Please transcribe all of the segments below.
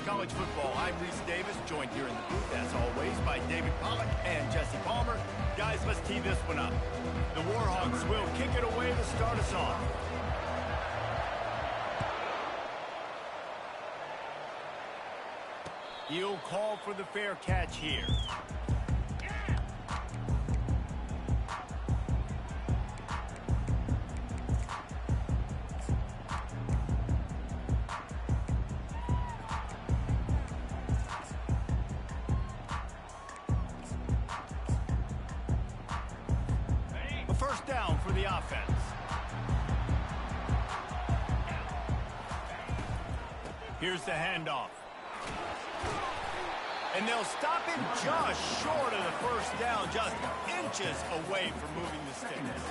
College Football. I'm Reese Davis, joined here in the booth, as always, by David Pollack and Jesse Palmer. Guys, let's tee this one up. The Warhawks will kick it away to start us off. He'll call for the fair catch here. A first down for the offense. Here's the handoff. And they'll stop him just short of the first down, just inches away from moving the sticks.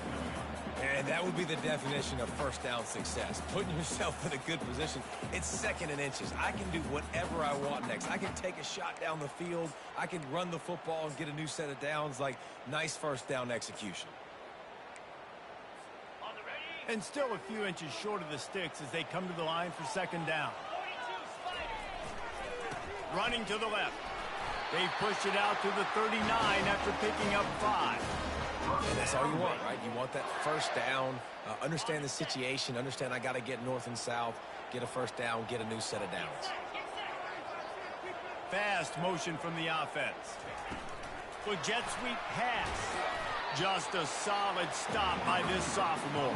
And that would be the definition of first down success. Putting yourself in a good position. It's second and inches. I can do whatever I want next. I can take a shot down the field. I can run the football and get a new set of downs. Like, nice first down execution. And still a few inches short of the sticks as they come to the line for second down. Running to the left. They've pushed it out to the 39 after picking up 5. And that's all you want, right? You want that first down, understand the situation, understand I got to get north and south, get a first down, get a new set of downs. Fast motion from the offense. The jet sweep pass. Just a solid stop by this sophomore.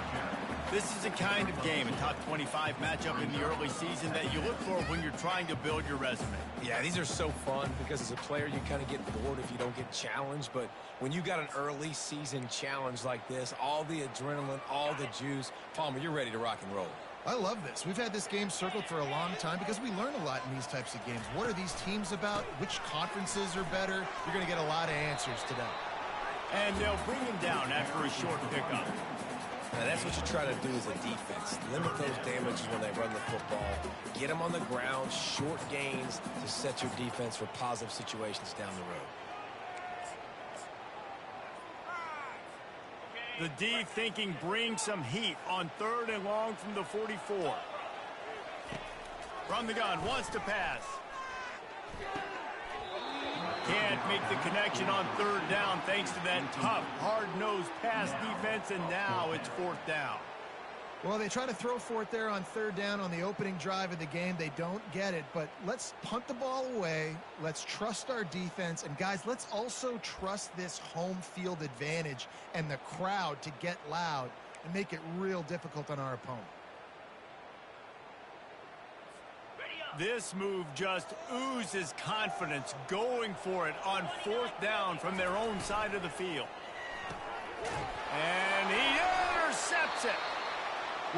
This is a kind of game, a top 25 matchup in the early season that you look for when you're trying to build your resume. Yeah, these are so fun because as a player, you kind of get bored if you don't get challenged. But when you got an early season challenge like this, all the adrenaline, all the juice, Palmer, you're ready to rock and roll. I love this. We've had this game circled for a long time because we learn a lot in these types of games. What are these teams about? Which conferences are better? You're going to get a lot of answers today. And they'll bring him down after a short pickup. Now, that's what you try to do as a defense. Limit those damages when they run the football. Get them on the ground, short gains to set your defense for positive situations down the road. The D thinking bring some heat on 3rd and long from the 44. From the gun, wants to pass. Can't make the connection on 3rd down thanks to that tough, hard-nosed pass defense, and now it's 4th down. Well, they try to throw for it there on 3rd down on the opening drive of the game. They don't get it, but let's punt the ball away. Let's trust our defense. And, guys, let's also trust this home field advantage and the crowd to get loud and make it real difficult on our opponent. This move just oozes confidence, going for it on 4th down from their own side of the field. And he intercepts it.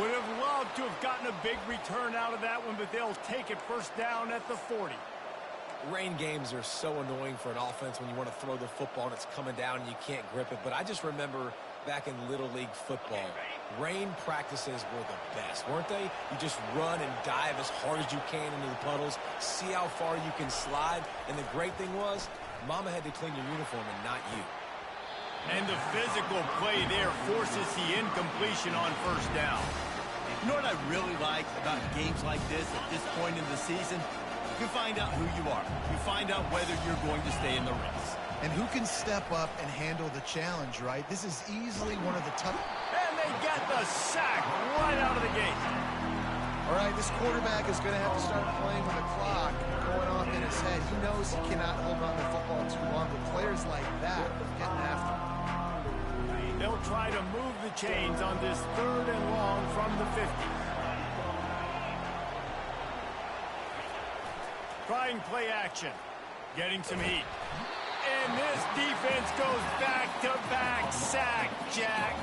Would have loved to have gotten a big return out of that one, but they'll take it first down at the 40. Rain games are so annoying for an offense when you want to throw the football and it's coming down and you can't grip it. But I just remember back in Little League football, rain practices were the best, weren't they? You just run and dive as hard as you can into the puddles, see how far you can slide. And the great thing was, Mama had to clean your uniform and not you. And the physical play there forces the incompletion on first down. You know what I really like about games like this at this point in the season? You find out who you are. You find out whether you're going to stay in the race. And who can step up and handle the challenge, right? This is easily one of the tough... And they get the sack right out of the gate. All right, this quarterback is going to have to start playing with the clock going off in his head. He knows he cannot hold on to the football too long, but players like that are getting after him. They'll try to move the chains on this 3rd and long from the 50. Trying play action. Getting some heat. And this defense goes back-to-back sack, Jack.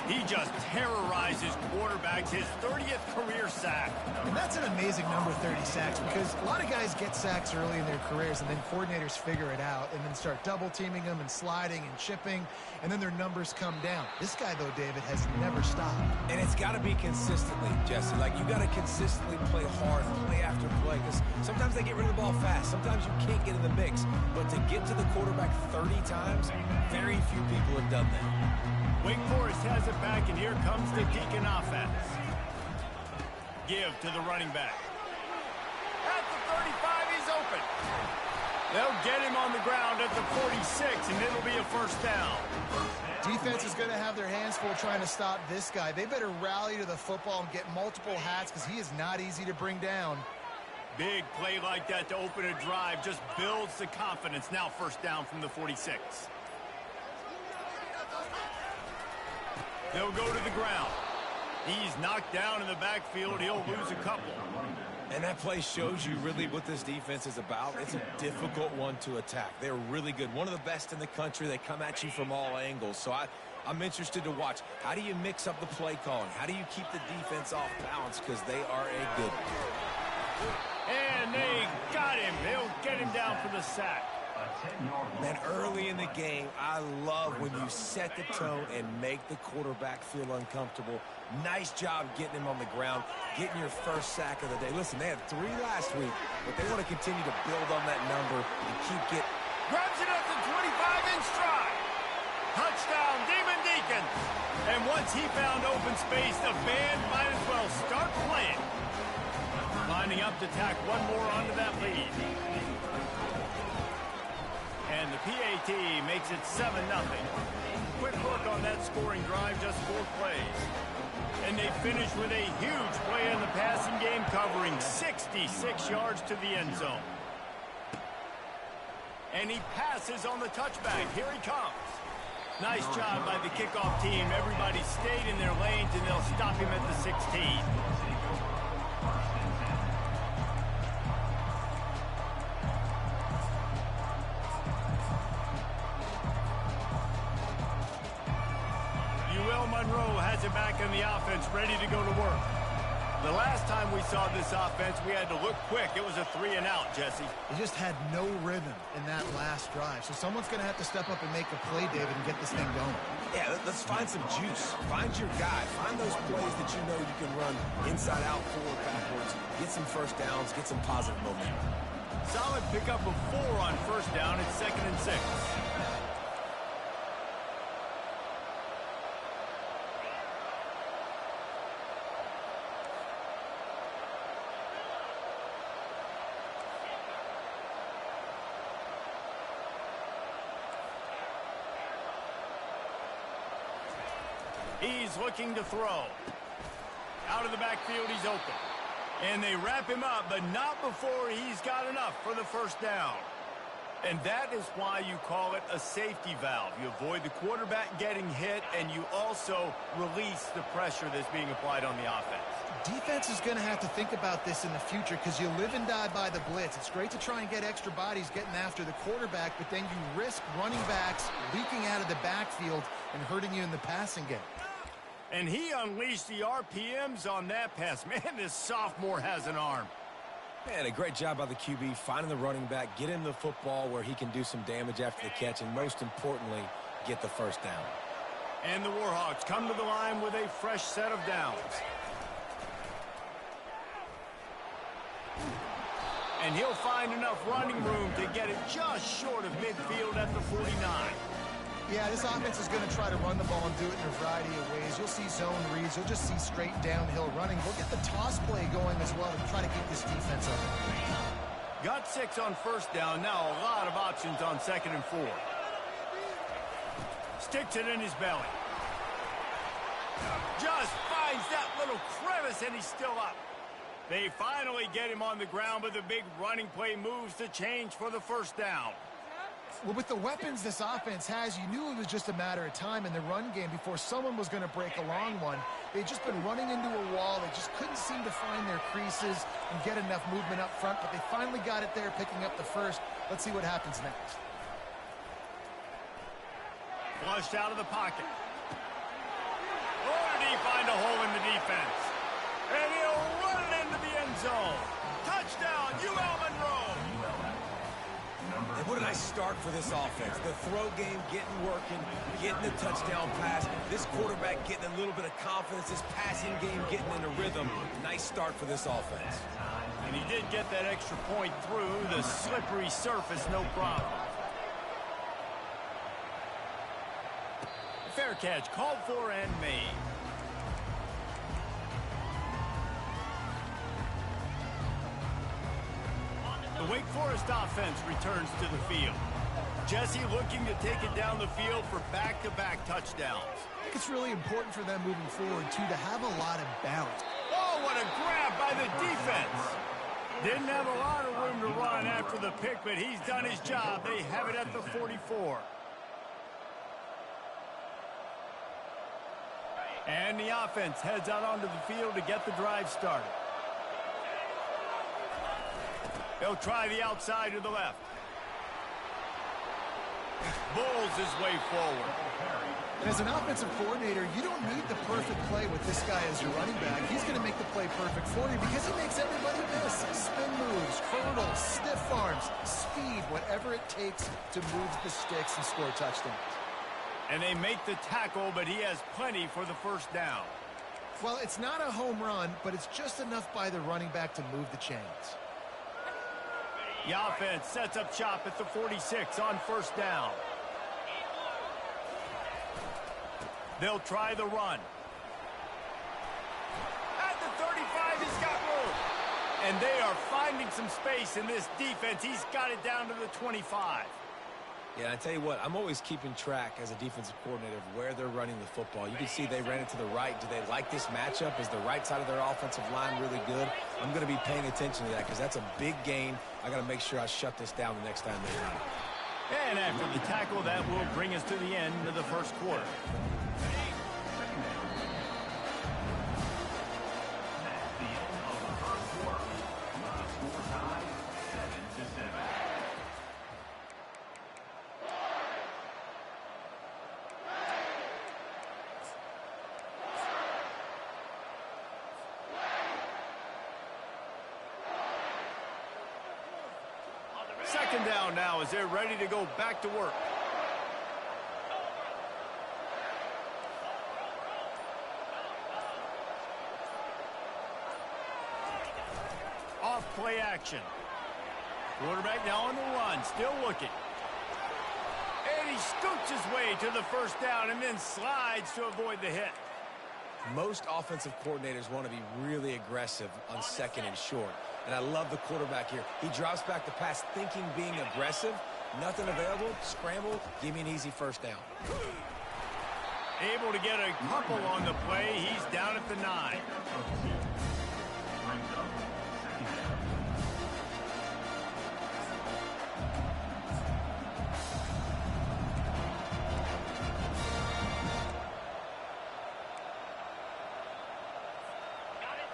He just terrorizes quarterbacks, his 30th career sack. And that's an amazing number, 30 sacks, because a lot of guys get sacks early in their careers, and then coordinators figure it out and then start double-teaming them and sliding and chipping, and then their numbers come down. This guy, though, David, has never stopped. And it's got to be consistently, Jesse. Like, you got to consistently play hard, play after play, because sometimes they get rid of the ball fast. Sometimes you can't get in the mix. But to get to the quarterback 30 times, very few people have done that. Wake Forest has it back, and here comes the Deacon offense. Give to the running back. At the 35, he's open. They'll get him on the ground at the 46, and it'll be a first down. Defense is going to have their hands full trying to stop this guy. They better rally to the football and get multiple hats because he is not easy to bring down. Big play like that to open a drive just builds the confidence. Now first down from the 46. They'll go to the ground. He's knocked down in the backfield. He'll lose a couple. And that play shows you really what this defense is about. It's a difficult one to attack. They're really good. One of the best in the country. They come at you from all angles. So I'm interested to watch. How do you mix up the play calling? How do you keep the defense off balance? Because they are a good one. And they got him. They'll get him down for the sack. Man, early in the game, I love when you set the tone and make the quarterback feel uncomfortable. Nice job getting him on the ground, getting your first sack of the day. Listen, they had 3 last week, but they want to continue to build on that number and keep getting. Grabs it at the 25 in stride. Touchdown, Demon Deacons. And once he found open space, the band might as well start playing. Lining up to tack one more onto that lead. And the PAT makes it 7-0. Quick look on that scoring drive, just 4 plays. And they finish with a huge play in the passing game, covering 66 yards to the end zone. And he passes on the touchback. Here he comes. Nice job by the kickoff team. Everybody stayed in their lanes, and they'll stop him at the 16. Monroe has it back in the offense, ready to go to work. The last time we saw this offense, we had to look quick. It was a 3-and-out, Jesse. They just had no rhythm in that last drive. So someone's going to have to step up and make a play, David, and get this thing going. Yeah, let's find some juice. Find your guy. Find those plays that you know you can run inside out, forward, backwards. Get some first downs. Get some positive momentum. Solid pickup of 4 on first down. It's 2nd and 6. He's looking to throw. Out of the backfield, he's open. And they wrap him up, but not before he's got enough for the first down. And that is why you call it a safety valve. You avoid the quarterback getting hit, and you also release the pressure that's being applied on the offense. Defense is going to have to think about this in the future because you live and die by the blitz. It's great to try and get extra bodies getting after the quarterback, but then you risk running backs leaking out of the backfield and hurting you in the passing game. And he unleashed the RPMs on that pass. Man, this sophomore has an arm. Man, a great job by the QB, finding the running back, get him the football where he can do some damage after the catch, and most importantly, get the first down. And the Warhawks come to the line with a fresh set of downs. And he'll find enough running room to get it just short of midfield at the 49. Yeah, this offense is going to try to run the ball and do it in a variety of ways. You'll see zone reads. You'll just see straight downhill running. We'll get the toss play going as well to try to keep this defense up. Got 6 on first down. Now a lot of options on 2nd and 4. Sticks it in his belly. Just finds that little crevice, and he's still up. They finally get him on the ground, but the big running play moves the change for the first down. Well, with the weapons this offense has, you knew it was just a matter of time in the run game before someone was going to break a long one. They'd just been running into a wall. They just couldn't seem to find their creases and get enough movement up front, but they finally got it there, picking up the first. Let's see what happens next. Flushed out of the pocket. Oh, did he find a hole in the defense? And he'll run it into the end zone. Touchdown, UL Monroe. And what a nice start for this offense. The throw game getting working, getting the touchdown pass. This quarterback getting a little bit of confidence. This passing game getting in a rhythm. Nice start for this offense. And he did get that extra point through the slippery surface, no problem. Fair catch, called for and made. Wake Forest offense returns to the field. Jesse looking to take it down the field for back-to-back touchdowns. I think it's really important for them moving forward, too, to have a lot of balance. Oh, what a grab by the defense. Didn't have a lot of room to run after the pick, but he's done his job. They have it at the 44. And the offense heads out onto the field to get the drive started. They'll try the outside to the left. Bulls his way forward. And as an offensive coordinator, you don't need the perfect play with this guy as your running back. He's going to make the play perfect for you because he makes everybody miss. Spin moves, hurdles, stiff arms, speed, whatever it takes to move the sticks and score touchdowns. And they make the tackle, but he has plenty for the first down. Well, it's not a home run, but it's just enough by the running back to move the chains. The offense sets up shop at the 46 on first down. They'll try the run. At the 35, he's got room. And they are finding some space in this defense. He's got it down to the 25. Yeah, I tell you what, I'm always keeping track as a defensive coordinator of where they're running the football. You can see they ran it to the right. Do they like this matchup? Is the right side of their offensive line really good? I'm going to be paying attention to that because that's a big gain. I got to make sure I shut this down the next time they run it. And after the tackle, that will bring us to the end of the first quarter. Second down now as they're ready to go back to work. Off play action. Quarterback now on the run, still looking. And he scoots his way to the first down and then slides to avoid the hit. Most offensive coordinators want to be really aggressive on second and short. And I love the quarterback here. He drops back the pass thinking being aggressive. Nothing available. Scramble. Give me an easy first down. Able to get a couple on the play. He's down at the 9.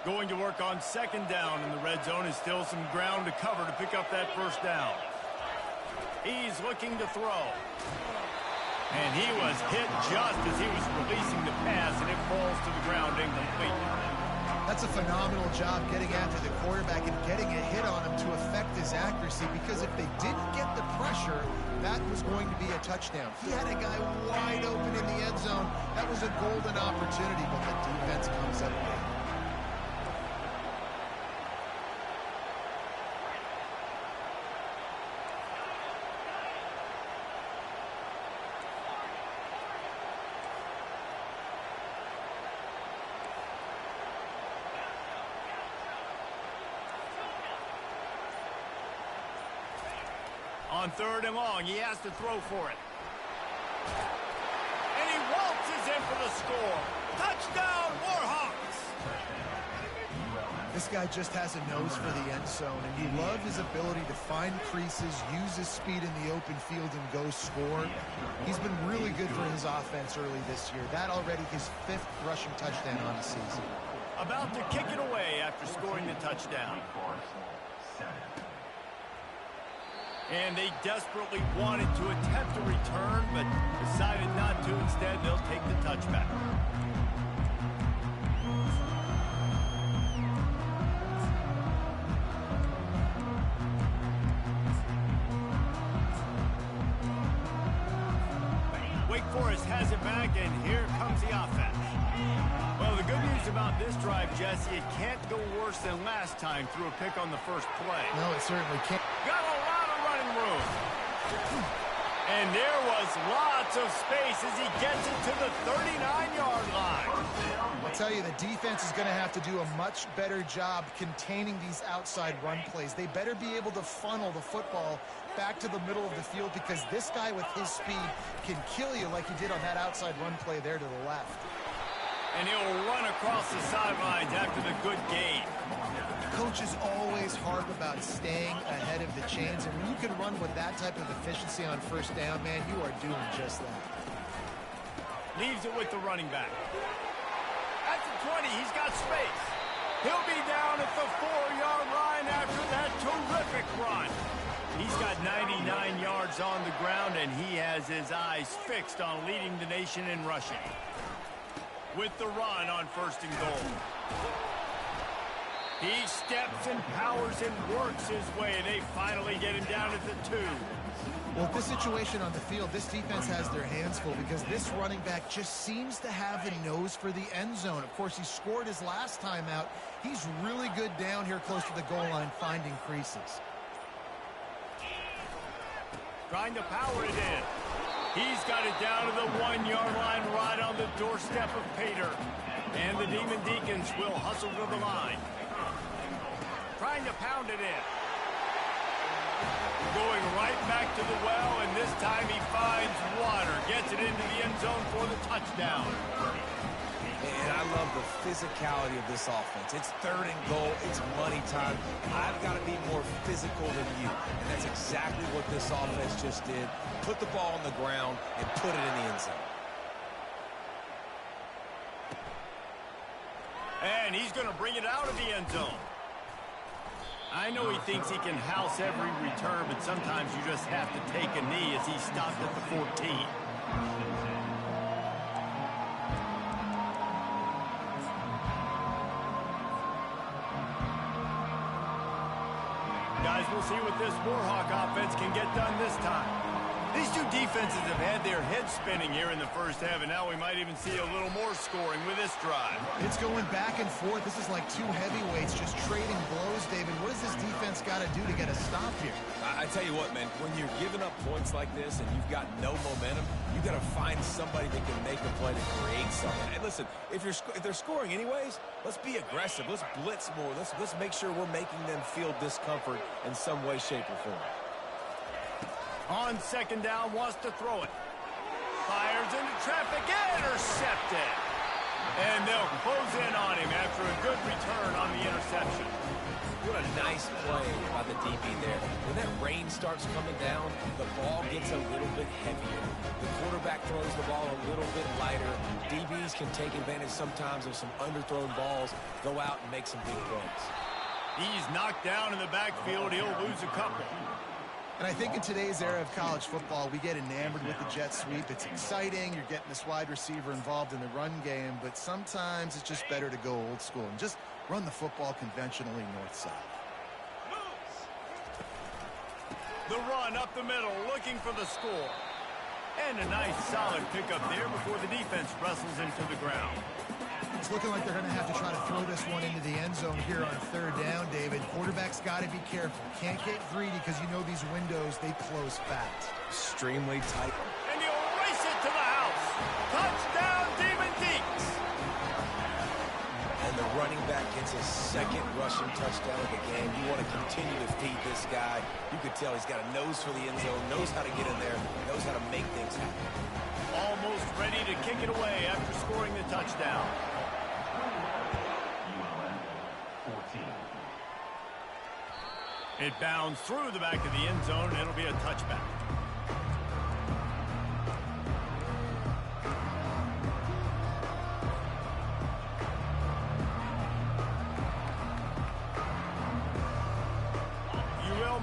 Going to work on second down in the red zone. Is still some ground to cover to pick up that first down. He's looking to throw. And he was hit just as he was releasing the pass, and it falls to the ground incomplete. That's a phenomenal job getting after the quarterback and getting a hit on him to affect his accuracy, because if they didn't get the pressure, that was going to be a touchdown. He had a guy wide open in the end zone. That was a golden opportunity, but the defense comes up big. On third and long, he has to throw for it. And he waltzes in for the score. Touchdown, Warhawks! This guy just has a nose for the end zone, and you love his ability to find creases, use his speed in the open field, and go score. He's been really good for his offense early this year. That already his 5th rushing touchdown on the season. About to kick it away after scoring the touchdown. And they desperately wanted to attempt a return, but decided not to. Instead, they'll take the touchback. Wake Forest has it back, and here comes the offense. Well, the good news about this drive, Jesse, it can't go worse than last time through a pick on the first play. No, it certainly can't. Got a lot of running room. And there was lots of space as he gets it to the 39-yard line. I'll tell you, the defense is going to have to do a much better job containing these outside run plays. They better be able to funnel the football back to the middle of the field, because this guy with his speed can kill you like he did on that outside run play there to the left. And he'll run across the sidelines after the good gain. Coaches always harp about staying ahead of the chains, and when you can run with that type of efficiency on first down, man, you are doing just that. Leaves it with the running back. At the 20, he's got space. He'll be down at the 4-yard line after that terrific run. He's got 99 yards on the ground, and he has his eyes fixed on leading the nation in rushing. With the run on 1st and goal. He steps and powers and works his way. They finally get him down at the 2. Well, with this situation on the field, this defense has their hands full, because this running back just seems to have a nose for the end zone. Of course, he scored his last time out. He's really good down here close to the goal line, finding creases. Trying to power it in. He's got it down to the 1-yard line, right on the doorstep of Pater. And the Demon Deacons will hustle to the line. Trying to pound it in. Going right back to the well, and this time he finds water. Gets it into the end zone for the touchdown. And I love the physicality of this offense. It's 3rd and goal. It's money time. I've got to be more physical than you. And that's exactly what this offense just did. Put the ball on the ground and put it in the end zone. And he's going to bring it out of the end zone. I know he thinks he can house every return, but sometimes you just have to take a knee as he stopped at the 14. Guys, we'll see what this Warhawk offense can get done this time. These two defenses have had their heads spinning here in the first half, and now we might even see a little more scoring with this drive. It's going back and forth. This is like two heavyweights just trading blows, David. What does this defense got to do to get a stop here? I tell you what, man, when you're giving up points like this and you've got no momentum, you got to find somebody that can make a play to create something. And listen, if they're scoring anyways, let's be aggressive. Let's blitz more. Let's make sure we're making them feel discomfort in some way, shape, or form. On 2nd down, wants to throw it. Fires into traffic, intercepted. And they'll close in on him after a good return on the interception. What a nice play by the DB there. When that rain starts coming down, the ball gets a little bit heavier. The quarterback throws the ball a little bit lighter. DBs can take advantage sometimes of some underthrown balls, go out and make some big plays. He's knocked down in the backfield. He'll lose a couple. And I think in today's era of college football, we get enamored with the jet sweep. It's exciting. You're getting this wide receiver involved in the run game, but sometimes it's just better to go old school and just run the football conventionally north-south. The run up the middle, looking for the score. And a nice solid pickup there before the defense wrestles him to the ground. It's looking like they're going to have to try to throw this one into the end zone here on 3rd down, David. Quarterback's got to be careful. Can't get greedy because you know these windows, they close fast. Extremely tight. And he'll race it to the house. Touchdown, Demon Deeks. And the running back gets his 2nd rushing touchdown of the game. You want to continue to feed this guy. You could tell he's got a nose for the end zone, knows how to get in there, knows how to make things happen. Almost ready to kick it away after scoring the touchdown. It bounds through the back of the end zone, and it'll be a touchback.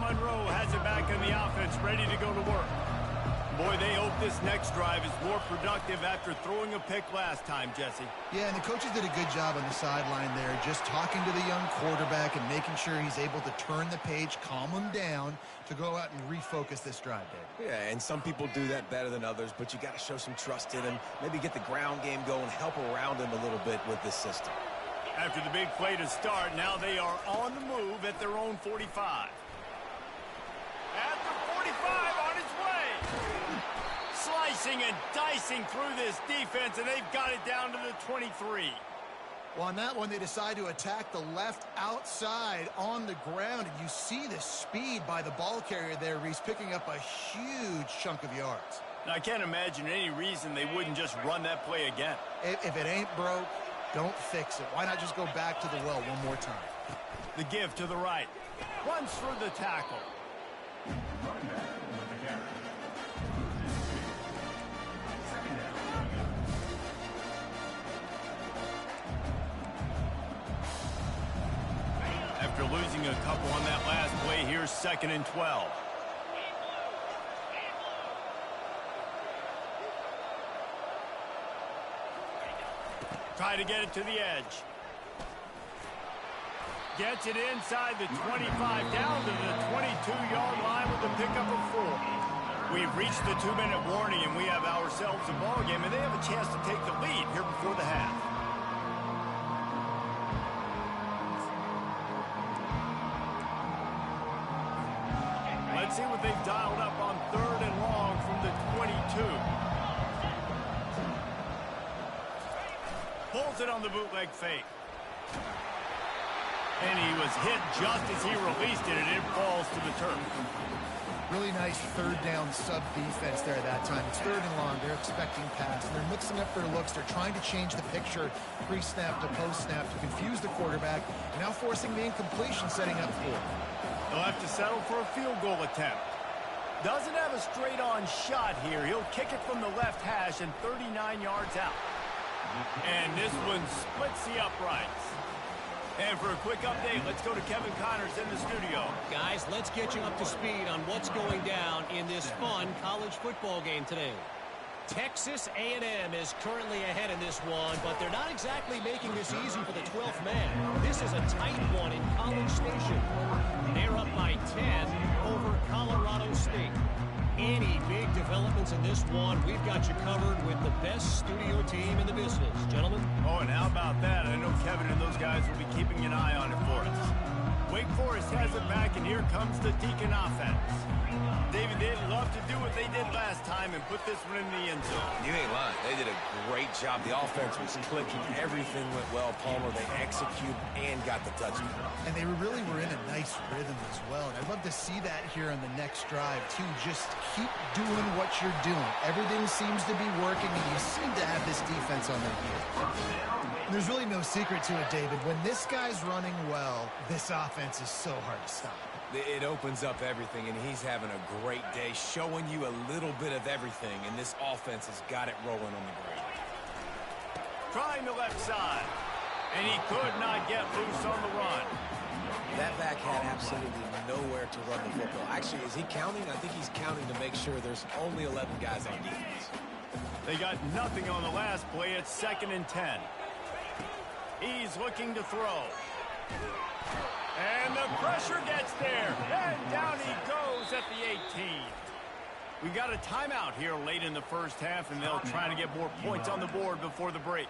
Monroe has it back in the offense, ready to go to work. Boy, they hope this next drive is more productive after throwing a pick last time, Jesse. Yeah, and the coaches did a good job on the sideline there, just talking to the young quarterback and making sure he's able to turn the page, calm him down to go out and refocus this drive, Dave. Yeah, and some people do that better than others, but you got to show some trust in him, maybe get the ground game going, help around him a little bit with this system. After the big play to start, now they are on the move at their own 45. At the 45, on his way. slicing and dicing through this defense, and they've got it down to the 23. Well, on that one, they decide to attack the left outside on the ground, and you see the speed by the ball carrier there, Reese, picking up a huge chunk of yards. Now, I can't imagine any reason they wouldn't just run that play again. If it ain't broke, don't fix it. Why not just go back to the well one more time? The give to the right. Runs through the tackle. After losing a couple on that last play, here's 2nd and 12. Try to get it to the edge. Gets it inside the 25, down to the 22-yard line with a pickup of 4. We've reached the 2-minute warning, and we have ourselves a ball game, and they have a chance to take the lead here before the half. Let's see what they've dialed up on 3rd and long from the 22. Pulls it on the bootleg fake. And he was hit just as he released it, and it falls to the turf. Really nice 3rd down sub defense there at that time. It's 3rd and long. They're expecting pass. And they're mixing up their looks. They're trying to change the picture pre-snap to post-snap to confuse the quarterback. And now forcing the incompletion, setting up 4. They'll have to settle for a field goal attempt. Doesn't have a straight-on shot here. He'll kick it from the left hash and 39 yards out. And this one splits the uprights. And for a quick update, let's go to Kevin Connors in the studio. Guys, let's get you up to speed on what's going down in this fun college football game today. Texas A&M is currently ahead in this one, but they're not exactly making this easy for the 12th man. This is a tight one in College Station. They're up by 10 over Colorado State. Any big developments in this one, we've got you covered with the best studio team in the business. Gentlemen? Oh, and how about that? I know Kevin and those guys will be keeping an eye on it for us. Wake Forest has it back, and here comes the Deacon offense. David, they'd love to do what they did last time and put this one in the end zone. You ain't lying. They did a great job. The offense was clicking. Everything went well. Palmer, they executed and got the touchdown. And they really were in a nice rhythm as well. And I'd love to see that here on the next drive, too. Just keep doing what you're doing. Everything seems to be working, and you seem to have this defense on their heels. There's really no secret to it, David. When this guy's running well, this offense is so hard to stop. It opens up everything, and he's having a great day, showing you a little bit of everything, and this offense has got it rolling on the ground. Trying the left side, and he could not get loose on the run. That back had absolutely nowhere to run the football. Actually, is he counting? I think he's counting to make sure there's only 11 guys on defense. They got nothing on the last play. It's 2nd and 10. He's looking to throw. And the pressure gets there. And down he goes at the 18. We got a timeout here late in the first half, and they'll try to get more points on the board before the break.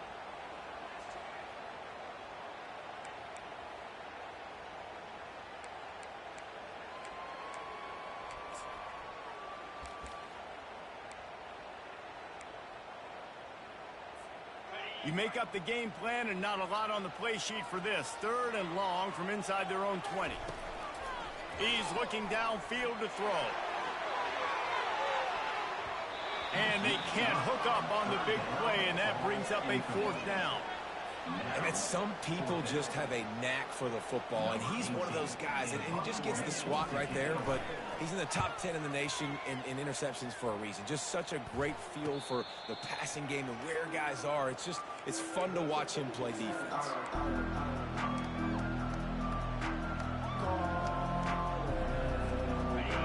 You make up the game plan, and not a lot on the play sheet for this. 3rd and long from inside their own 20. He's looking downfield to throw. And they can't hook up on the big play, and that brings up a 4th down. And it's some people just have a knack for the football, and he's one of those guys, and he just gets the swat right there, but he's in the top 10 in the nation in interceptions for a reason. Just such a great feel for the passing game and where guys are. It's fun to watch him play defense.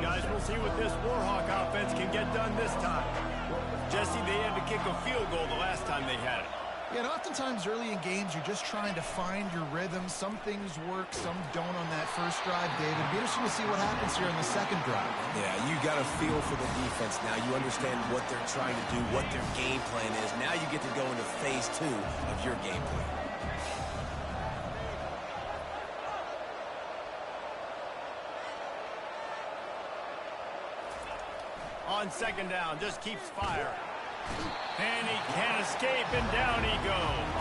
Guys, we'll see what this Warhawk offense can get done this time. Jesse, they had to kick a field goal the last time they had it. Yeah, and oftentimes early in games, you're just trying to find your rhythm. Some things work, some don't on that first drive, David. It'll be interesting to see what happens here on the second drive. Yeah, you got a feel for the defense now. You understand what they're trying to do, what their game plan is. Now you get to go into phase 2 of your game plan. On second down, just keeps firing. And he can't escape, and down he goes.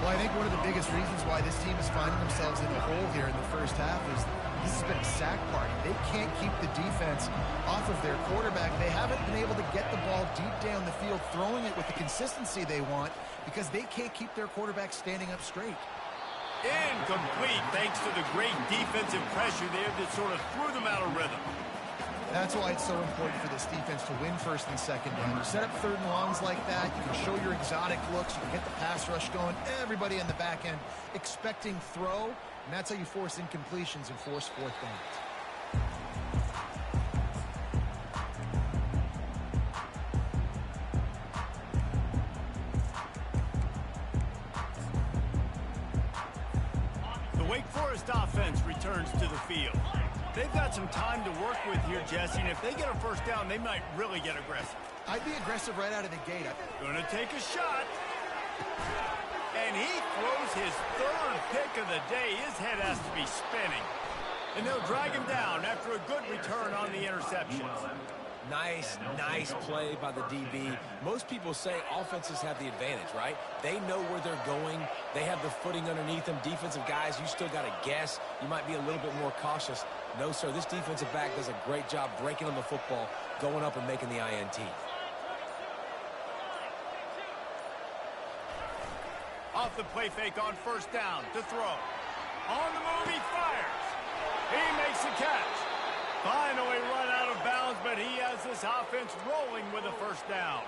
Well, I think one of the biggest reasons why this team is finding themselves in the hole here in the first half is this has been a sack party. They can't keep the defense off of their quarterback. They haven't been able to get the ball deep down the field, throwing it with the consistency they want because they can't keep their quarterback standing up straight. Incomplete thanks to the great defensive pressure there that sort of threw them out of rhythm. That's why it's so important for this defense to win first and second down. You set up third and longs like that, you can show your exotic looks, you can get the pass rush going, everybody in the back end expecting throw, and that's how you force incompletions and force fourth downs. The Wake Forest offense returns to the field. They've got some time to work with here, Jesse, and if they get a first down, they might really get aggressive. I'd be aggressive right out of the gate. Gonna take a shot. And he throws his third pick of the day. His head has to be spinning. And they'll drag him down after a good return on the interception. Nice play by the DB. Most people say offenses have the advantage, right? They know where they're going. They have the footing underneath them. Defensive guys, you still got to guess. You might be a little bit more cautious. No, sir, this defensive back does a great job breaking on the football, going up and making the INT. Off the play fake on first down to throw. On the move, he fires. He makes the catch. Finally run out of bounds, but he has this offense rolling with a first down.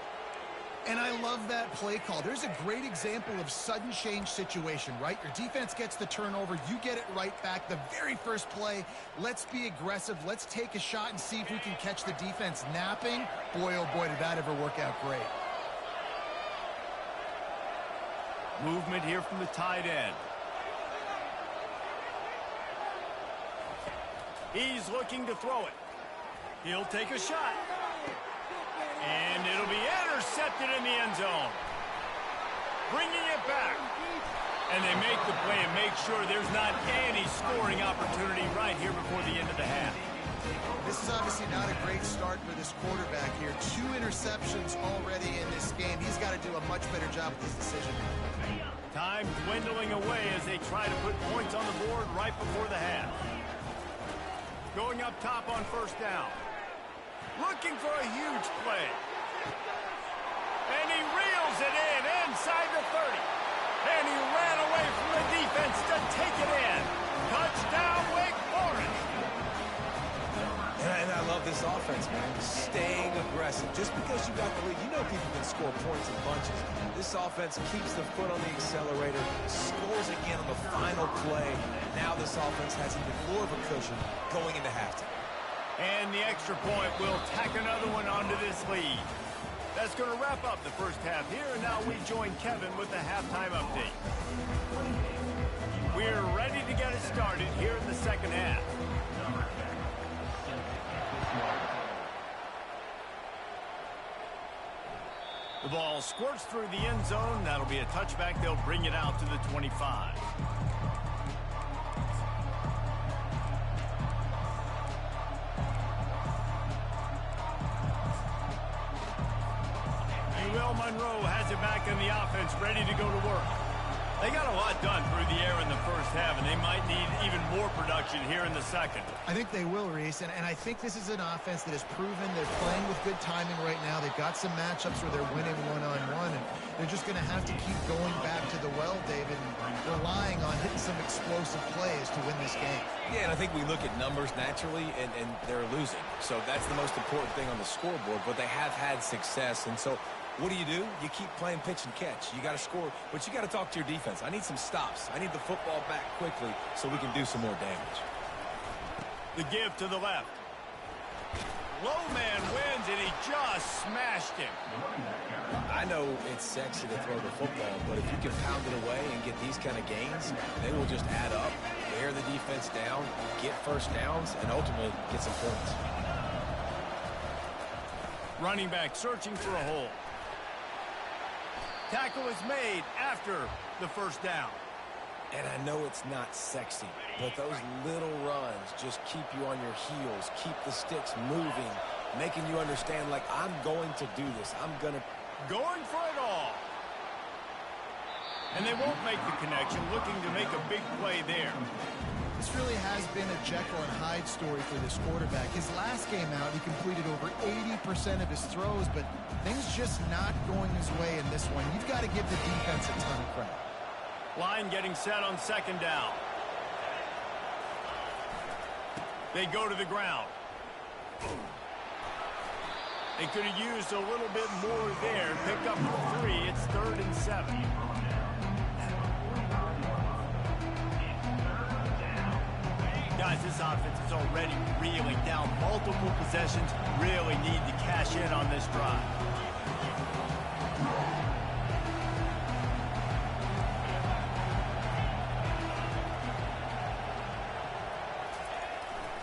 And I love that play call. There's a great example of sudden change situation, right? Your defense gets the turnover. You get it right back. The very first play, let's be aggressive. Let's take a shot and see if we can catch the defense napping. Boy, oh boy, did that ever work out great. Movement here from the tight end. He's looking to throw it. He'll take a shot. And it'll be intercepted in the end zone. Bringing it back. And they make the play and make sure there's not any scoring opportunity right here before the end of the half. This is obviously not a great start for this quarterback here. 2 interceptions already in this game. He's got to do a much better job with this decision. Time dwindling away as they try to put points on the board right before the half. Going up top on first down. Looking for a huge play. And he reels it in inside the 30. And he ran away from the defense to take it in. Touchdown, Wake Forest. And I love this offense, man. Staying aggressive. Just because you got the lead, you know people can score points in bunches. This offense keeps the foot on the accelerator, scores again on the final play. Now this offense has even more of a cushion going into halftime. And the extra point will tack another one onto this lead. That's going to wrap up the first half here, and now we join Kevin with the halftime update. We're ready to get it started here in the second half. The ball squirts through the end zone. That'll be a touchback. They'll bring it out to the 25. Monroe has it back in the offense, ready to go to work. They got a lot done through the air in the first half, and they might need even more production here in the second. I think they will, Reese, and I think this is an offense that has proven they're playing with good timing right now. They've got some matchups where they're winning one-on-one, and they're just going to have to keep going back to the well, David, and relying on hitting some explosive plays to win this game. Yeah, and I think we look at numbers naturally, and they're losing. So that's the most important thing on the scoreboard, but they have had success, and so what do? You keep playing pitch and catch. You got to score, but you got to talk to your defense. I need some stops. I need the football back quickly so we can do some more damage. The give to the left. Low man wins, and he just smashed him. I know it's sexy to throw the football, but if you can pound it away and get these kind of gains, they will just add up, wear the defense down, get first downs, and ultimately get some points. Running back searching for a hole. Tackle is made after the first down. And I know it's not sexy, but those little runs just keep you on your heels, keep the sticks moving, making you understand, like, I'm going to do this. I'm going to... Going for it all. And they won't make the connection, looking to make a big play there. This really has been a Jekyll and Hyde story for this quarterback. His last game out, he completed over 80% of his throws, but things just not going his way in this one. You've got to give the defense a ton of credit. Line getting set on second down. They go to the ground. They could have used a little bit more there. Pick up 3. It's 3rd and 7. Guys, this offense is already reeling down. Multiple possessions, really need to cash in on this drive.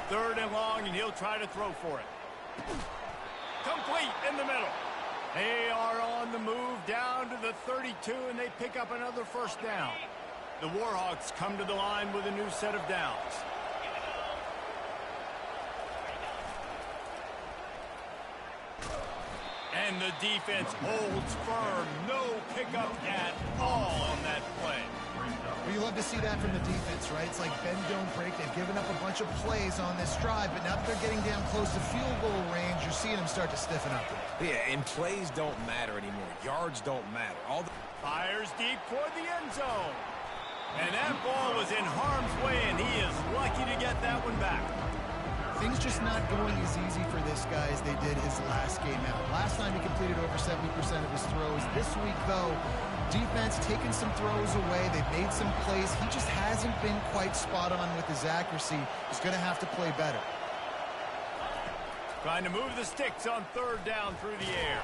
Third and long, and he'll try to throw for it. Complete in the middle. They are on the move down to the 32, and they pick up another first down. The Warhawks come to the line with a new set of downs. And the defense holds firm. No pickup at all on that play. Well, you love to see that from the defense, right? It's like bend, don't break. They've given up a bunch of plays on this drive, but now that they're getting down close to field goal range, you're seeing them start to stiffen up. Yeah, and plays don't matter anymore. Yards don't matter. Fires deep toward the end zone. And that ball was in harm's way, and he is lucky to get that one back. Things just not going as easy for this guy as they did his last game out. Last time he completed over 70% of his throws. This week, though, defense taking some throws away. They've made some plays. He just hasn't been quite spot on with his accuracy. He's going to have to play better. Trying to move the sticks on third down through the air.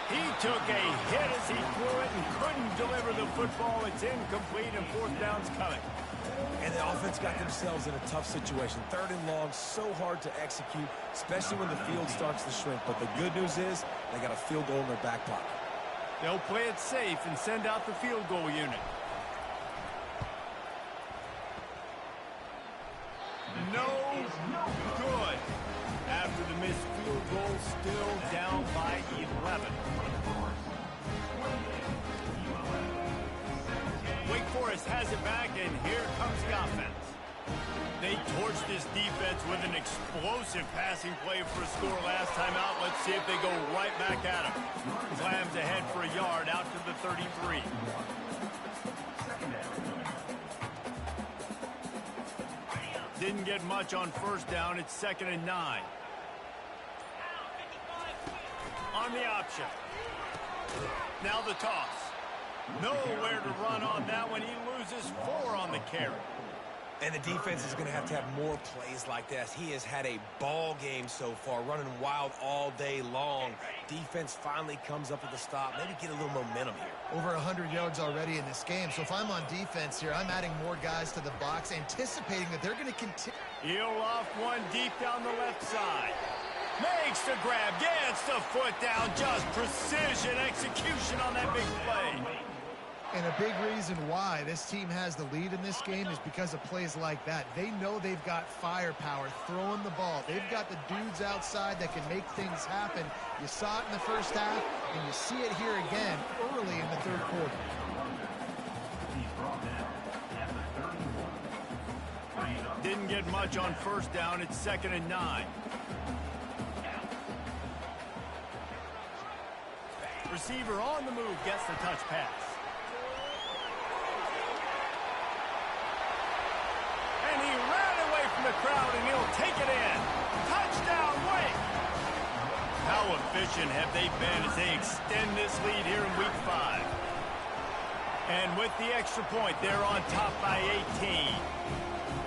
He took a hit as he threw it and couldn't deliver the football. It's incomplete, and fourth down's coming. And the offense got themselves in a tough situation. Third and long, so hard to execute, especially when the field starts to shrink. But the good news is they got a field goal in their back pocket. They'll play it safe and send out the field goal unit. No good. After the missed field goal, still down by 11. Wake Forest has it back, and here comes the offense. They torched this defense with an explosive passing play for a score last time out. Let's see if they go right back at him. Slams ahead for a yard out to the 33. Didn't get much on first down. It's 2nd and 9. On the option. Now the toss. Nowhere to run on that one. He loses 4 on the carry. And the defense is going to have more plays like this. He has had a ball game so far, running wild all day long. Defense finally comes up with a stop. Maybe get a little momentum here. Over 100 yards already in this game. So if I'm on defense here, I'm adding more guys to the box, anticipating that they're going to continue. He'll off one deep down the left side. Makes the grab, gets the foot down. Just precision execution on that big play. And a big reason why this team has the lead in this game is because of plays like that. They know they've got firepower throwing the ball. They've got the dudes outside that can make things happen. You saw it in the first half, and you see it here again early in the third quarter. Didn't get much on first down. It's 2nd and 9. Receiver on the move gets the touch pass. And he ran away from the crowd, and he'll take it in. Touchdown, Wake! How efficient have they been as they extend this lead here in Week 5? And with the extra point, they're on top by 18.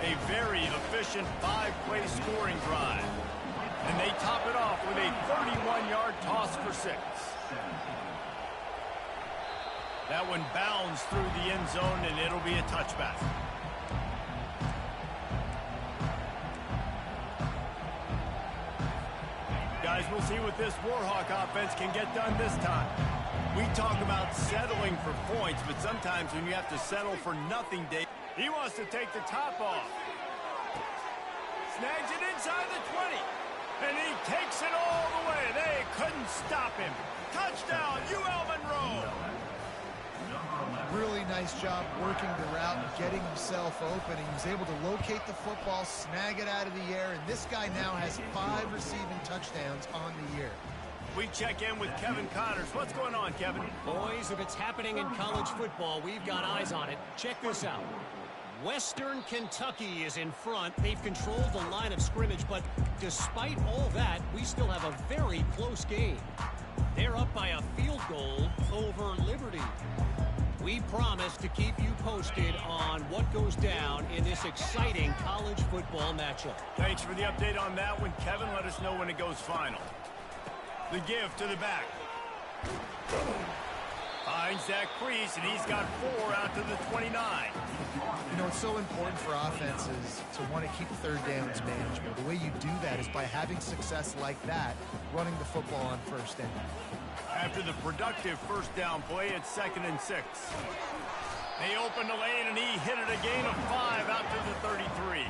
A very efficient 5-play scoring drive. And they top it off with a 31-yard toss for 6. That one bounds through the end zone, and it'll be a touchback. Guys, we'll see what this Warhawk offense can get done this time. We talk about settling for points, but sometimes when you have to settle for nothing, Dave, he wants to take the top off. Snags it inside the 20. And he takes it all the way. They couldn't stop him. Touchdown, UL Monroe. Really nice job working the route and getting himself open. He was able to locate the football, snag it out of the air, and this guy now has 5 receiving touchdowns on the year. We check in with Kevin Connors. What's going on, Kevin? Boys, if it's happening in college football, we've got eyes on it. Check this out. Western Kentucky is in front. They've controlled the line of scrimmage, but despite all that, we still have a very close game. They're up by a field goal over Liberty. We promise to keep you posted on what goes down in this exciting college football matchup. Thanks for the update on that one, Kevin. Let us know when it goes final. The give to the back. Finds that crease, and he's got 4 out to the 29. You know, it's so important for offenses to want to keep third downs manageable. The way you do that is by having success like that, running the football on first down. After the productive first down play, it's 2nd and 6. They open the lane, and he hit it a gain of 5 out to the 33.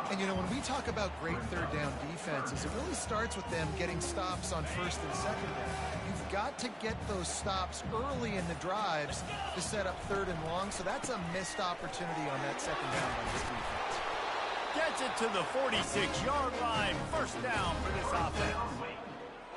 And, you know, when we talk about great third down defenses, it really starts with them getting stops on first and second down. You've got to get those stops early in the drives to set up 3rd and long, so that's a missed opportunity on that second down by this defense. Gets it to the 46-yard line. First down for this offense.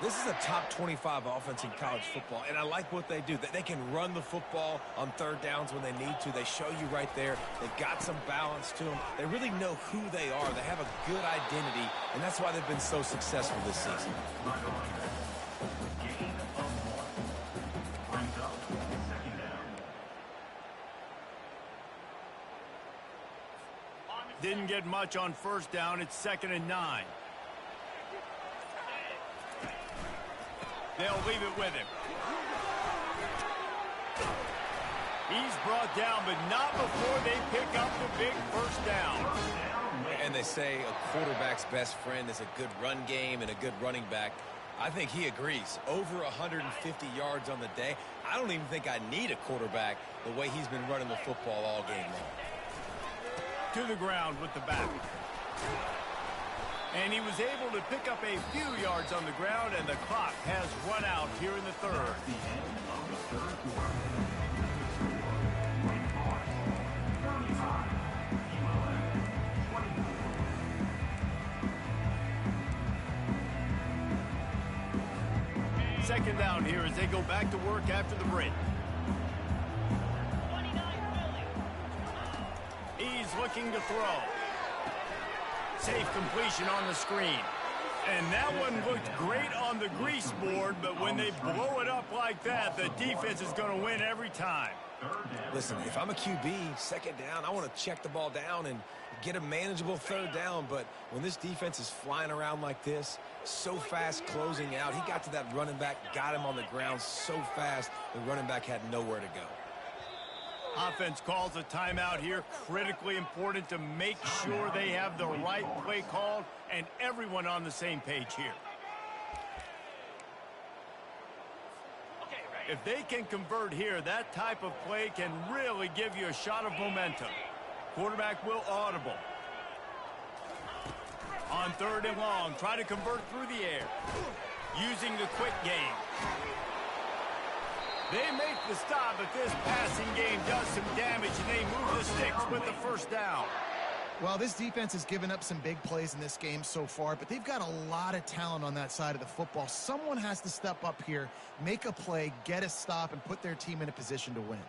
This is a top 25 offense in college football, and I like what they do. They can run the football on third downs when they need to. They show you right there. They've got some balance to them. They really know who they are. They have a good identity, and that's why they've been so successful this season. Didn't get much on first down. It's 2nd and 9. They'll leave it with him. He's brought down, but not before they pick up the big first down. And they say a quarterback's best friend is a good run game and a good running back. I think he agrees. Over 150 yards on the day. I don't even think I need a quarterback the way he's been running the football all game long. To the ground with the back. And he was able to pick up a few yards on the ground, and the clock has run out here in the 3rd. Second down here as they go back to work after the break. He's looking to throw. Safe completion on the screen. And that one looked great on the grease board, but when they blow it up like that, the defense is going to win every time. Listen, if I'm a QB, second down, I want to check the ball down and get a manageable third down. But when this defense is flying around like this, so fast closing out, he got to that running back, got him on the ground so fast, the running back had nowhere to go. Offense calls a timeout here. Critically important to make sure they have the right play called and everyone on the same page here. If they can convert here, that type of play can really give you a shot of momentum. Quarterback will audible. On 3rd and long, try to convert through the air. Using the quick game. They make the stop, but this passing game does some damage, and they move the sticks with the first down. Well, this defense has given up some big plays in this game so far, but they've got a lot of talent on that side of the football. Someone has to step up here, make a play, get a stop, and put their team in a position to win.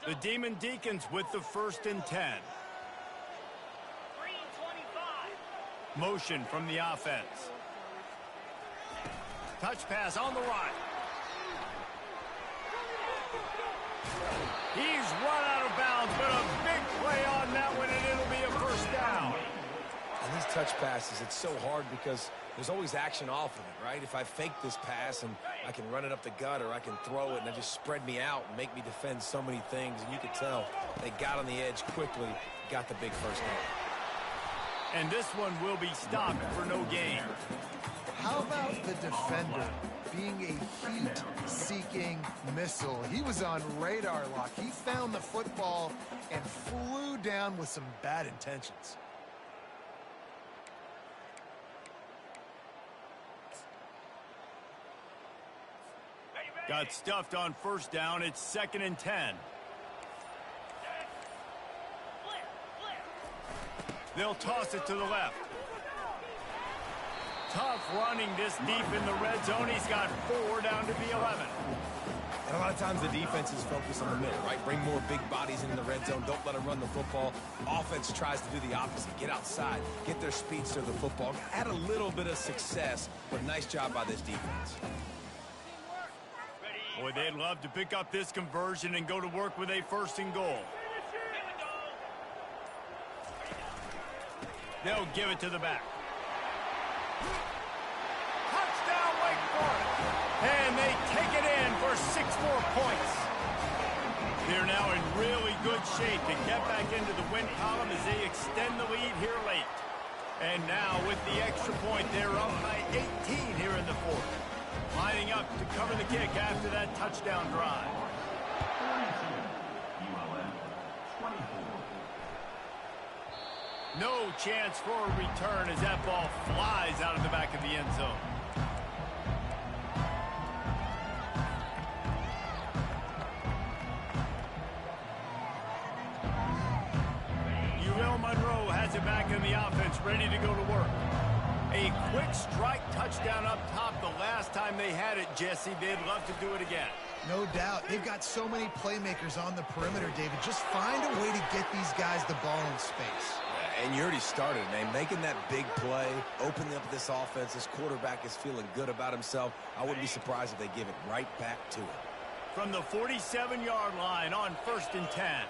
The Demon Deacons with the 1st and 10. Motion from the offense. Touch pass on the right. He's run out of bounds, but a big play on that one, and it'll be a first down. And these touch passes, it's so hard because there's always action off of it, right? If I fake this pass and I can run it up the gut, or I can throw it and it just spread me out and make me defend so many things, and you could tell they got on the edge quickly, got the big first down. And this one will be stopped for no gain. How about the defender being a heat-seeking missile? He was on radar lock. He found the football and flew down with some bad intentions. Got stuffed on first down. It's 2nd and 10. They'll toss it to the left. Tough running this deep in the red zone. He's got 4 down to the 11. And a lot of times the defense is focused on the middle, right? Bring more big bodies into the red zone. Don't let them run the football. Offense tries to do the opposite. Get outside. Get their speeds to the football. Had a little bit of success, but nice job by this defense. Boy, they'd love to pick up this conversion and go to work with a 1st and goal. They'll give it to the back. Touchdown, Wake Forest. And they take it in for 6 more points. They're now in really good shape to get back into the win column as they extend the lead here late. And now with the extra point, they're up by 18 here in the 4th. Lining up to cover the kick after that touchdown drive. No chance for a return as that ball flies out of the back of the end zone. Monroe has it back in the offense, ready to go to work. A quick strike touchdown up top the last time they had it, Jesse. They'd love to do it again. No doubt. They've got so many playmakers on the perimeter, David. Just find a way to get these guys the ball in space. And you already started, man. Making that big play, opening up this offense. This quarterback is feeling good about himself. I wouldn't be surprised if they give it right back to him. From the 47-yard line on 1st and 10.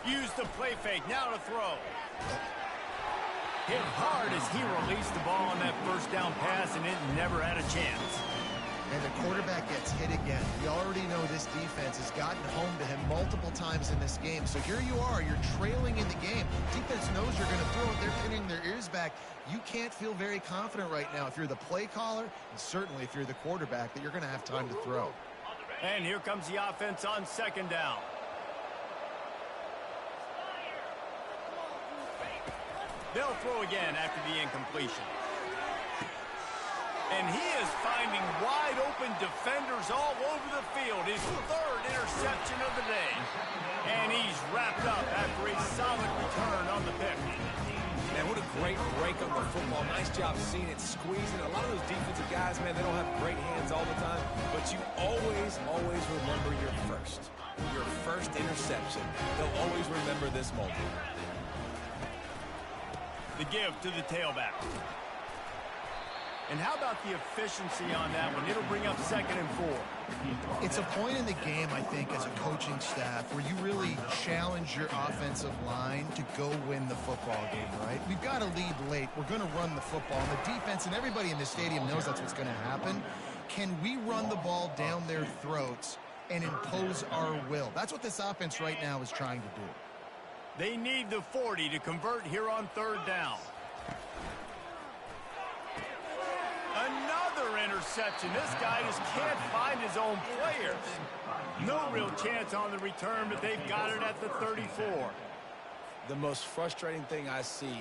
Use the play fake, now to throw. Hit hard as he released the ball on that 1st down pass, and it never had a chance. And the quarterback gets hit again. We already know this defense has gotten home to him multiple times in this game. So here you are, you're trailing in the game. Defense knows you're going to throw it. They're pinning their ears back. You can't feel very confident right now if you're the play caller, and certainly if you're the quarterback, that you're going to have time to throw. And here comes the offense on 2nd down. They'll throw again after the incompletion. And he is finding wide-open defenders all over the field. His 3rd interception of the day. And he's wrapped up after a solid return on the pick. Man, what a great break on the football. Nice job seeing it, squeezing. A lot of those defensive guys, man, they don't have great hands all the time. But you always remember your first interception. They'll always remember this moment. The give to the tailback. And how about the efficiency on that one? It'll bring up 2nd and 4. It's a point in the game, I think, as a coaching staff, where you really challenge your offensive line to go win the football game, right? We've got to lead late. We're going to run the football. And the defense and everybody in the stadium knows that's what's going to happen. Can we run the ball down their throats and impose our will? That's what this offense right now is trying to do. They need the 40 to convert here on 3rd down. Another interception. This guy just can't find his own players. No real chance on the return, but they've got it at the 34. The most frustrating thing I see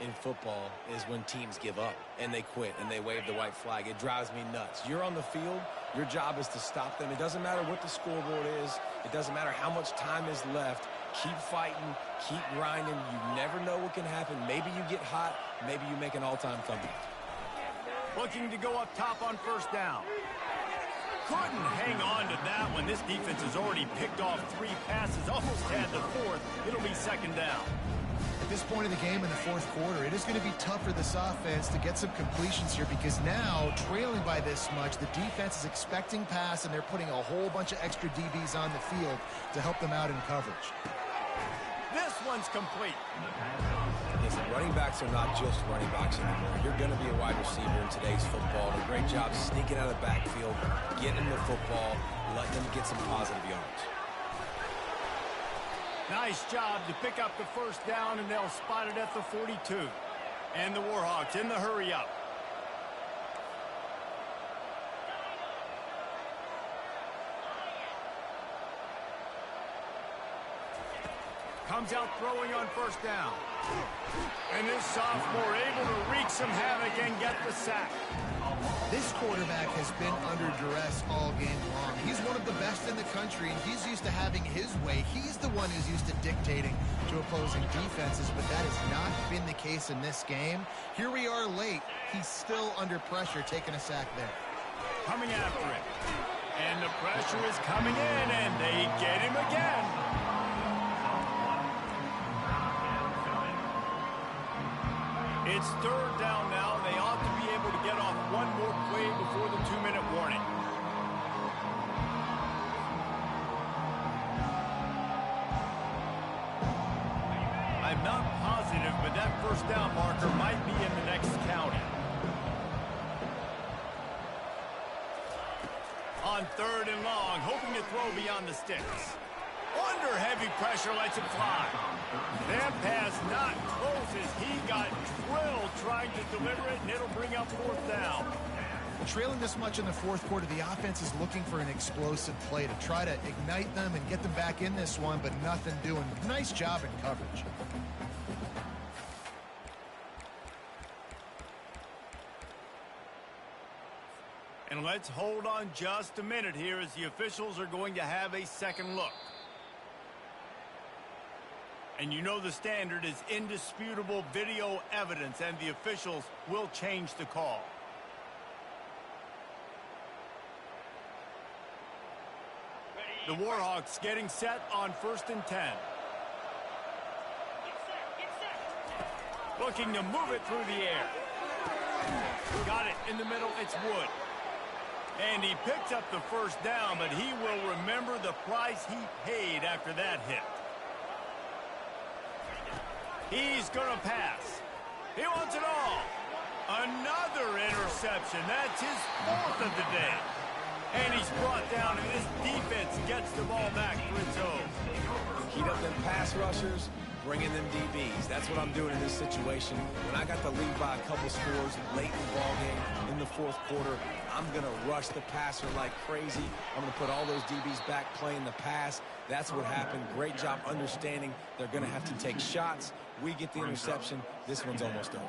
in football is when teams give up and they quit and they wave the white flag. It drives me nuts. You're on the field. Your job is to stop them. It doesn't matter what the scoreboard is. It doesn't matter how much time is left. Keep fighting. Keep grinding. You never know what can happen. Maybe you get hot. Maybe you make an all-time comeback. Looking to go up top on 1st down. Couldn't hang on to that one. This defense has already picked off 3 passes. Almost had the 4th. It'll be 2nd down. At this point in the game in the 4th quarter, it is going to be tough for this offense to get some completions here because now, trailing by this much, the defense is expecting pass, and they're putting a whole bunch of extra DBs on the field to help them out in coverage. This one's complete. Listen, running backs are not just running backs anymore. You're going to be a wide receiver in today's football. And a great job sneaking out of the backfield, getting the football, letting them get some positive yards. Nice job to pick up the first down, and they'll spot it at the 42. And the Warhawks in the hurry up. Comes out throwing on first down. And this sophomore able to wreak some havoc and get the sack. This quarterback has been under duress all game long. He's one of the best in the country, and he's used to having his way. He's the one who's used to dictating to opposing defenses, but that has not been the case in this game. Here we are late. He's still under pressure, taking a sack there. Coming after it. And the pressure is coming in, and they get him again. It's third down now. They ought to be able to get off one more play before the 2-minute warning. I'm not positive, but that first down marker might be in the next county. On third and long, hoping to throw beyond the sticks. Under heavy pressure, lets it fly. That pass not close as he got drilled trying to deliver it, and it'll bring up fourth down. Trailing this much in the fourth quarter, the offense is looking for an explosive play to try to ignite them and get them back in this one, but nothing doing. Nice job in coverage. And let's hold on just a minute here as the officials are going to have a second look. And you know the standard is indisputable video evidence, and the officials will change the call. The Warhawks getting set on 1st and 10. Looking to move it through the air. Got it in the middle, it's Wood. And he picks up the first down, but he will remember the price he paid after that hit. He's going to pass. He wants it all. Another interception. That's his 4th of the day. And he's brought down, and this defense gets the ball back for its own. Heat up them pass rushers, bring in them DBs. That's what I'm doing in this situation. When I got the lead by a couple scores late in the ball game in the fourth quarter, I'm going to rush the passer like crazy. I'm going to put all those DBs back playing the pass. That's what happened. Great job understanding they're going to have to take shots. We get the interception. This one's almost over.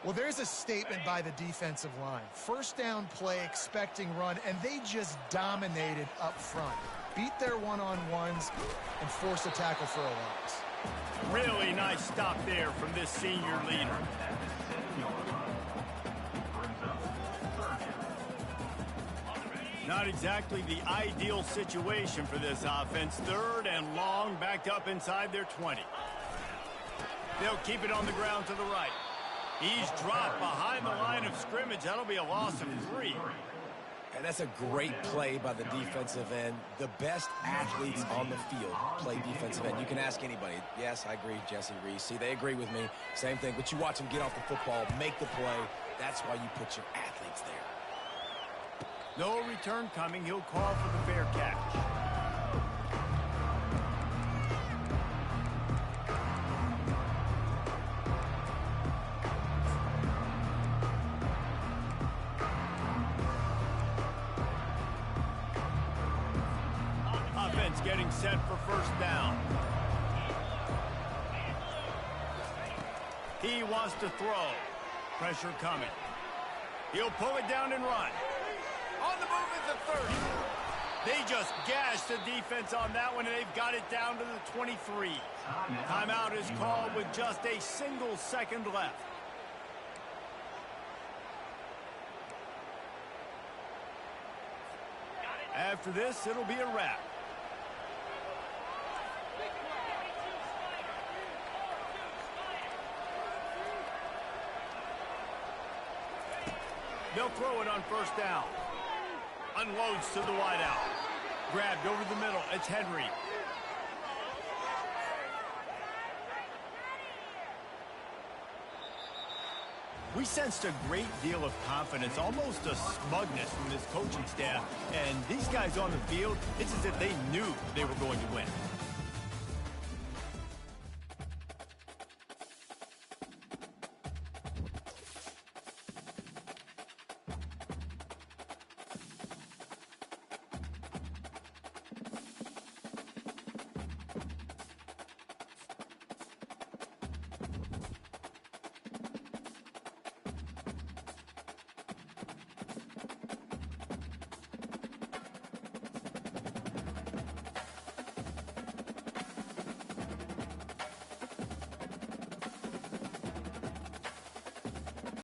Well, there's a statement by the defensive line. First down play, expecting run, and they just dominated up front. Beat their one-on-ones and force a tackle for a loss. Really nice stop there from this senior leader. Not exactly the ideal situation for this offense. Third and long, backed up inside their 20. They'll keep it on the ground to the right. He's dropped behind the line of scrimmage. That'll be a loss of 3. And that's a great play by the defensive end. The best athletes on the field play defensive end. You can ask anybody. Yes, I agree, Jesse Reese. See, they agree with me. Same thing. But you watch them get off the football, make the play. That's why you put your athletes there. No return coming. He'll call for the fair catch. Offense getting set for first down. He wants to throw. Pressure coming. He'll pull it down and run. On the move is the 30. They just gashed the defense on that one, and they've got it down to the 23. Timeout is called with just a single second left. After this, it'll be a wrap. They'll throw it on first down. Unloads to the wideout. Grabbed over the middle. It's Henry. We sensed a great deal of confidence, almost a smugness from this coaching staff. And these guys on the field, it's as if they knew they were going to win.